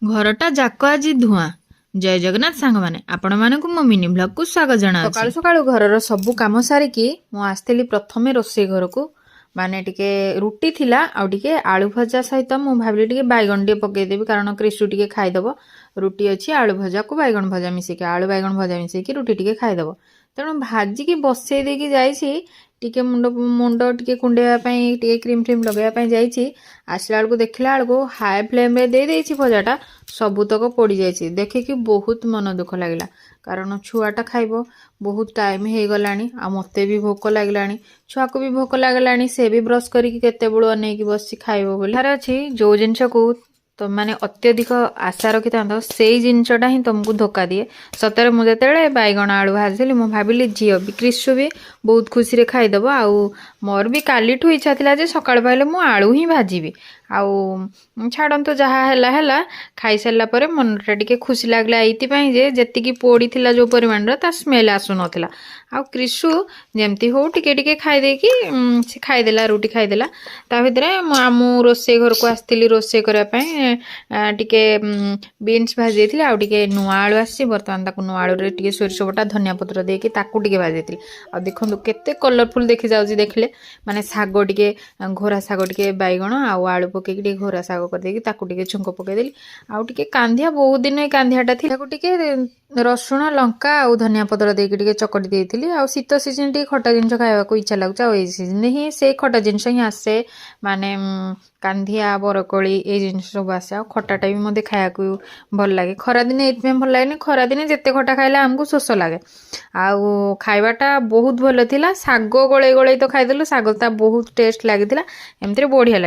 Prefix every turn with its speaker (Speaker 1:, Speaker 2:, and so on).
Speaker 1: घरटा जाक आज धूआ। जय जगन्नाथ सांग मैंने आपण मानक मो मिनी ब्लॉग को स्वागत जना। सकाळु सकाळु घरर सबु काम सारिकी मु आस्थिली प्रथमे रोषेई घर को माने टिके रुटी थिला आ टिके आलू भजा सहित मु भाबिली टिके बैगन टिके पकई देबी कारण क्रिशु टिके खाइदब। रुटी अच्छी आलू भजा को बैगन भजा मिसेकी आलू बैगन भजा मिसेकी रुटी टिके खाइदब। तेणु भाजिकी बसई देकी जाइछि टिके मुंड मुंड टिके कुंडेवा पई टिके क्रीम फ्रीम लगेवा पई जाइछि। आसला बेलू देखला बेलू हाई फ्लेम रे दे देइछि भजाटा सबुतक पोड़ी जाइछि। देखिकी बहुत मन दुख लगिला कारण छुआटा खाइबो बहुत टाइम हो गलानी आ मते भी भोक लागलानी छुआ को भी भोक लागलानी से भी ब्रश करिकी केते बेलू अनेकी बसी खाइबो बोली थारे अछि। जो जिनिस को तो माने अत्यधिक आशा रखी था से जिनसटा ही तुमको धोखा दिए। सतरे मुझे बैगण आलू भाजी मुझे भाविली झील भी क्रिशु भी बहुत खुशी रे खाईदब। आउ मोर भी काली ठू इच्छा थिला जे सकाळ पाइले मु आलू ही भाजीबी। आउ छाड़ंतु जहा हैला हैला खाई सारला परे मनटा टिके खुशी लागला एइतिपई जे जेतिकी पोड़ी थिला जो परिमाण ता स्मेल आसु नथिला। आउ क्रिशु जेमती हो टिके टिके खाई देकी से खाईदेला रुटी खाईदेला। ता भितरे मु रोषेई घर को आस्थिली रोषेई करिया पई टिके बीन्स भाजी देथिले आउ टिके नुआ आलू आसी बर्तमान ताकू नुआ आलू रे टिके सोरिष बटा धनिया पत्र देकी ताकू टिके भाजी देथिले। आ देखंतु केते कलरफुल देखि जाउची देखले माने सागो टिके घोरा सागो टिके बैगण आउ आलू पकेकी टिके घोरा सागो कर देकी ताकू टिके छुंको पके देली। आउ टिके कांधिया बहुत दिन ए कांधियाटा थी ताकू टिके रसुण लंका आउ धनिया पत्र देकी टिके चकटी देइथिली। आउ शीत सीजन टिके खट्टा जिनिस खाइबा को इच्छा लागुचा आ ए सीजन ही से खट्टा जिनिस ही आसे माने कांधिया बरकोली ए जिनिस सब आसे। आ खट्टाटा भी मते खाया को भल लागे खरा दिन एथमे भल लागेनी खरा दिन जेते खट्टा खाइला हमको शोष लागे। आउ खाइबाटा बहुत भल थिला सागो गळे गळे तो खाइदेलु सागो ता बहुत टेस्ट लागिथिला एमतरे बढ़िया।